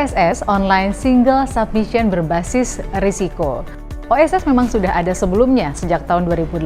OSS Online Single Submission berbasis risiko. OSS memang sudah ada sebelumnya sejak tahun 2018,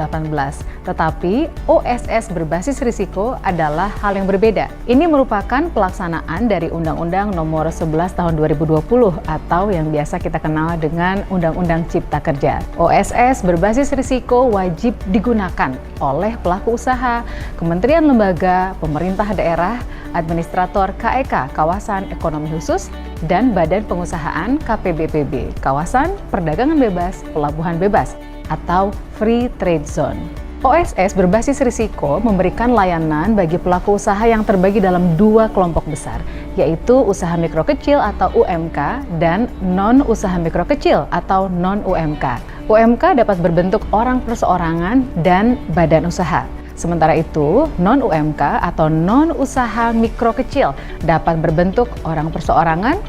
tetapi OSS berbasis risiko adalah hal yang berbeda. Ini merupakan pelaksanaan dari Undang-Undang Nomor 11 Tahun 2020 atau yang biasa kita kenal dengan Undang-Undang Cipta Kerja. OSS berbasis risiko wajib digunakan oleh pelaku usaha, kementerian lembaga, pemerintah daerah, administrator KEK Kawasan Ekonomi Khusus, dan Badan Pengusahaan KPBPB Kawasan Perdagangan Bebas Pelabuhan Bebas atau Free Trade Zone. OSS berbasis risiko memberikan layanan bagi pelaku usaha yang terbagi dalam dua kelompok besar, yaitu usaha mikro kecil atau UMK dan non-usaha mikro kecil atau non-UMK. UMK dapat berbentuk orang perseorangan dan badan usaha. Sementara itu, non-UMK atau non-usaha mikro kecil dapat berbentuk orang perseorangan,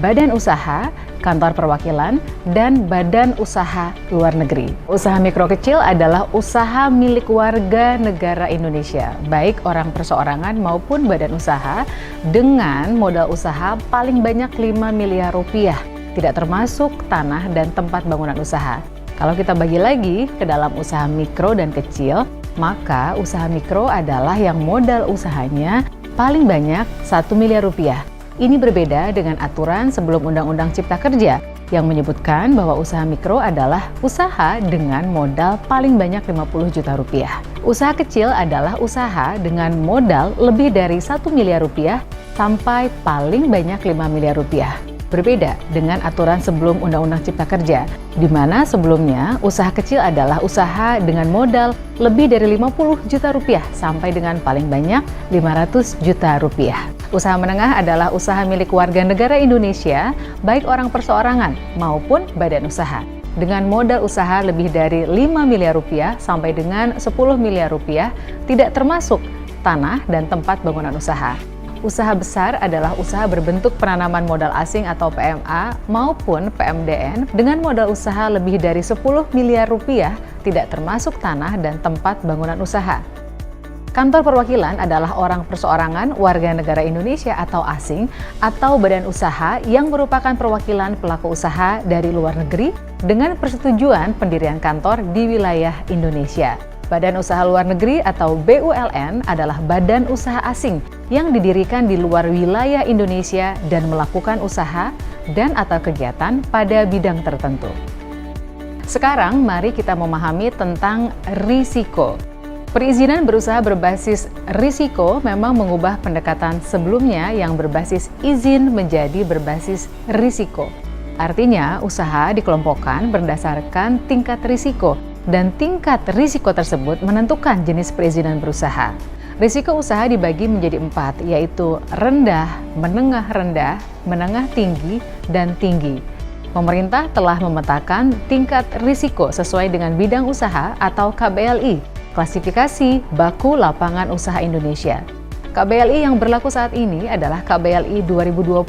badan usaha, kantor perwakilan, dan badan usaha luar negeri. Usaha mikro kecil adalah usaha milik warga negara Indonesia, baik orang perseorangan maupun badan usaha, dengan modal usaha paling banyak 5 miliar rupiah, tidak termasuk tanah dan tempat bangunan usaha. Kalau kita bagi lagi ke dalam usaha mikro dan kecil, maka usaha mikro adalah yang modal usahanya paling banyak 1 miliar rupiah. Ini berbeda dengan aturan sebelum Undang-Undang Cipta Kerja yang menyebutkan bahwa usaha mikro adalah usaha dengan modal paling banyak 50 juta rupiah. Usaha kecil adalah usaha dengan modal lebih dari 1 miliar rupiah sampai paling banyak 5 miliar rupiah. Berbeda dengan aturan sebelum Undang-Undang Cipta Kerja, di mana sebelumnya usaha kecil adalah usaha dengan modal lebih dari 50 juta rupiah sampai dengan paling banyak 500 juta rupiah. Usaha menengah adalah usaha milik warga negara Indonesia, baik orang perseorangan maupun badan usaha, dengan modal usaha lebih dari 5 miliar rupiah sampai dengan 10 miliar rupiah, tidak termasuk tanah dan tempat bangunan usaha. Usaha besar adalah usaha berbentuk penanaman modal asing atau PMA maupun PMDN dengan modal usaha lebih dari 10 miliar rupiah, tidak termasuk tanah dan tempat bangunan usaha. Kantor perwakilan adalah orang perseorangan warga negara Indonesia atau asing atau badan usaha yang merupakan perwakilan pelaku usaha dari luar negeri dengan persetujuan pendirian kantor di wilayah Indonesia. Badan Usaha Luar Negeri atau BULN adalah badan usaha asing yang didirikan di luar wilayah Indonesia dan melakukan usaha dan atau kegiatan pada bidang tertentu. Sekarang mari kita memahami tentang risiko. Perizinan berusaha berbasis risiko memang mengubah pendekatan sebelumnya yang berbasis izin menjadi berbasis risiko. Artinya, usaha dikelompokkan berdasarkan tingkat risiko, dan tingkat risiko tersebut menentukan jenis perizinan berusaha. Risiko usaha dibagi menjadi 4, yaitu rendah, menengah tinggi, dan tinggi. Pemerintah telah memetakan tingkat risiko sesuai dengan bidang usaha atau KBLI, klasifikasi baku lapangan usaha Indonesia. KBLI yang berlaku saat ini adalah KBLI 2020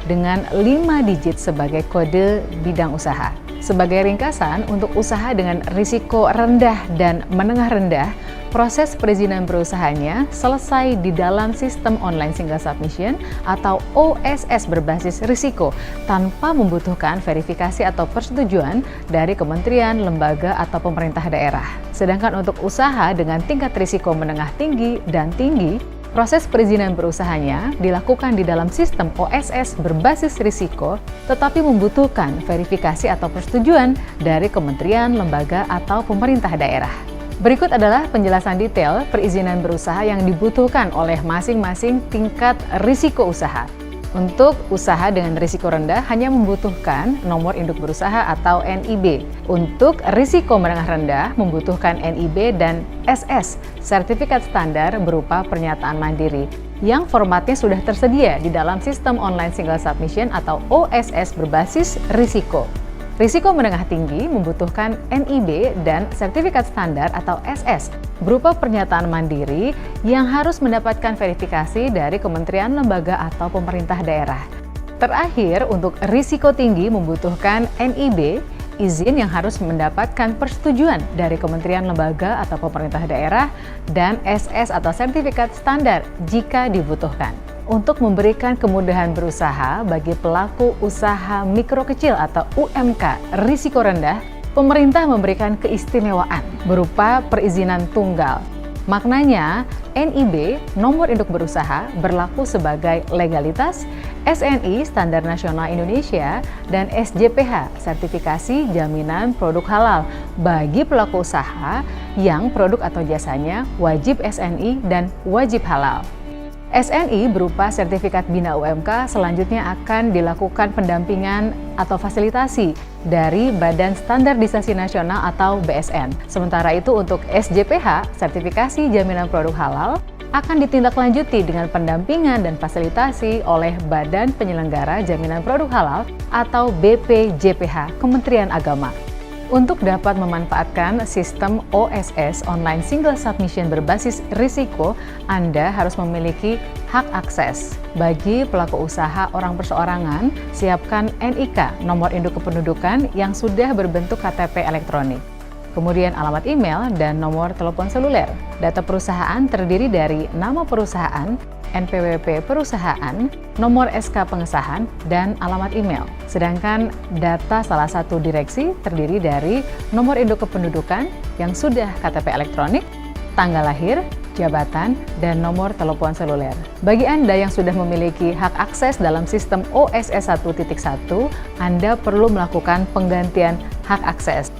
dengan 5 digit sebagai kode bidang usaha. Sebagai ringkasan, untuk usaha dengan risiko rendah dan menengah rendah, proses perizinan berusahanya selesai di dalam sistem online single submission atau OSS berbasis risiko tanpa membutuhkan verifikasi atau persetujuan dari kementerian, lembaga, atau pemerintah daerah. Sedangkan untuk usaha dengan tingkat risiko menengah tinggi dan tinggi, proses perizinan berusahanya dilakukan di dalam sistem OSS berbasis risiko, tetapi membutuhkan verifikasi atau persetujuan dari kementerian, lembaga, atau pemerintah daerah. Berikut adalah penjelasan detail perizinan berusaha yang dibutuhkan oleh masing-masing tingkat risiko usaha. Untuk usaha dengan risiko rendah hanya membutuhkan nomor induk berusaha atau NIB. Untuk risiko menengah rendah membutuhkan NIB dan SS, sertifikat standar berupa pernyataan mandiri, yang formatnya sudah tersedia di dalam sistem online single submission atau OSS berbasis risiko. Risiko menengah tinggi membutuhkan NIB dan sertifikat standar atau SS berupa pernyataan mandiri yang harus mendapatkan verifikasi dari kementerian, lembaga, atau pemerintah daerah. Terakhir, untuk risiko tinggi membutuhkan NIB, izin yang harus mendapatkan persetujuan dari kementerian, lembaga, atau pemerintah daerah, dan SS atau sertifikat standar jika dibutuhkan. Untuk memberikan kemudahan berusaha bagi pelaku usaha mikro kecil atau UMK risiko rendah, pemerintah memberikan keistimewaan berupa perizinan tunggal. Maknanya, NIB, nomor induk berusaha, berlaku sebagai legalitas, SNI, Standar Nasional Indonesia, dan SJPH, sertifikasi jaminan produk halal bagi pelaku usaha yang produk atau jasanya wajib SNI dan wajib halal. SNI berupa sertifikat bina UMK selanjutnya akan dilakukan pendampingan atau fasilitasi dari Badan Standarisasi Nasional atau BSN. Sementara itu untuk SJPH, sertifikasi jaminan produk halal, akan ditindaklanjuti dengan pendampingan dan fasilitasi oleh Badan Penyelenggara Jaminan Produk Halal atau BPJPH, Kementerian Agama. Untuk dapat memanfaatkan sistem OSS (Online Single Submission) berbasis risiko, Anda harus memiliki hak akses. Bagi pelaku usaha orang perseorangan, siapkan NIK, nomor induk kependudukan yang sudah berbentuk KTP elektronik. Kemudian alamat email dan nomor telepon seluler. Data perusahaan terdiri dari nama perusahaan, NPWP perusahaan, nomor SK pengesahan, dan alamat email. Sedangkan data salah satu direksi terdiri dari nomor induk kependudukan yang sudah KTP elektronik, tanggal lahir, jabatan, dan nomor telepon seluler. Bagi Anda yang sudah memiliki hak akses dalam sistem OSS 1.1, Anda perlu melakukan penggantian hak akses.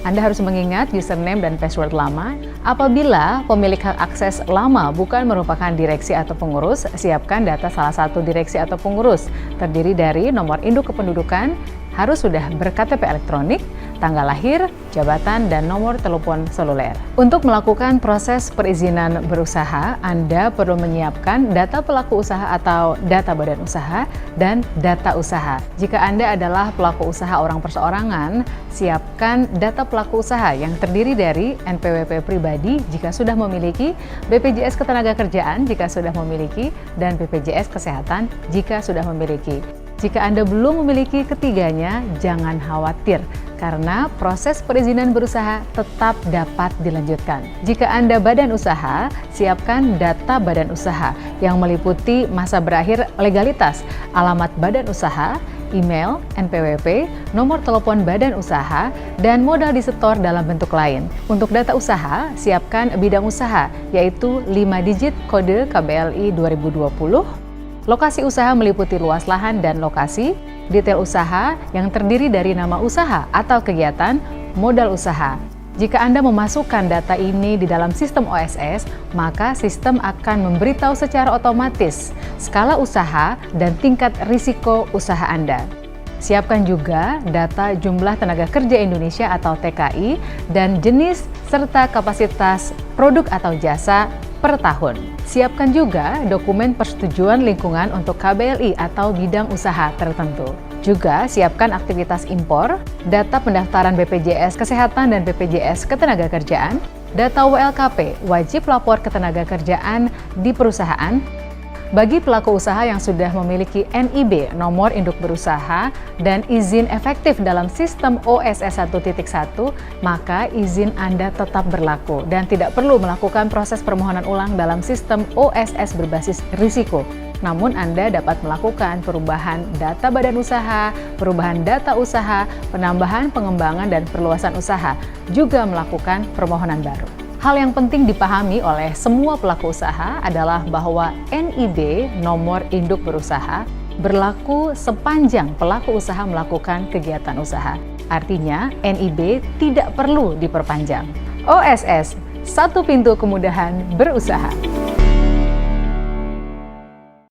Anda harus mengingat username dan password lama. Apabila pemilik hak akses lama bukan merupakan direksi atau pengurus, siapkan data salah satu direksi atau pengurus. Terdiri dari nomor induk kependudukan, harus sudah ber-KTP elektronik, tanggal lahir, jabatan, dan nomor telepon seluler. Untuk melakukan proses perizinan berusaha, Anda perlu menyiapkan data pelaku usaha atau data badan usaha dan data usaha. Jika Anda adalah pelaku usaha orang perseorangan, siapkan data pelaku usaha yang terdiri dari NPWP pribadi jika sudah memiliki, BPJS Ketenagakerjaan jika sudah memiliki, dan BPJS Kesehatan jika sudah memiliki. Jika Anda belum memiliki ketiganya, jangan khawatir, karena proses perizinan berusaha tetap dapat dilanjutkan. Jika Anda badan usaha, siapkan data badan usaha yang meliputi masa berakhir legalitas, alamat badan usaha, email, NPWP, nomor telepon badan usaha, dan modal disetor dalam bentuk lain. Untuk data usaha, siapkan bidang usaha, yaitu 5 digit kode KBLI 2020, lokasi usaha meliputi luas lahan dan lokasi, detail usaha yang terdiri dari nama usaha atau kegiatan, modal usaha. Jika Anda memasukkan data ini di dalam sistem OSS, maka sistem akan memberitahu secara otomatis skala usaha dan tingkat risiko usaha Anda. Siapkan juga data jumlah tenaga kerja Indonesia atau TKI dan jenis serta kapasitas produk atau jasa per tahun. Siapkan juga dokumen persetujuan lingkungan untuk KBLI atau bidang usaha tertentu. Juga siapkan aktivitas impor, data pendaftaran BPJS Kesehatan dan BPJS Ketenagakerjaan, data WLKP, wajib lapor ketenagakerjaan di perusahaan. Bagi pelaku usaha yang sudah memiliki NIB, nomor induk berusaha, dan izin efektif dalam sistem OSS 1.1, maka izin Anda tetap berlaku dan tidak perlu melakukan proses permohonan ulang dalam sistem OSS berbasis risiko. Namun Anda dapat melakukan perubahan data badan usaha, perubahan data usaha, penambahan, pengembangan, dan perluasan usaha, juga melakukan permohonan baru. Hal yang penting dipahami oleh semua pelaku usaha adalah bahwa NIB, nomor induk berusaha, berlaku sepanjang pelaku usaha melakukan kegiatan usaha. Artinya, NIB tidak perlu diperpanjang. OSS, satu pintu kemudahan berusaha.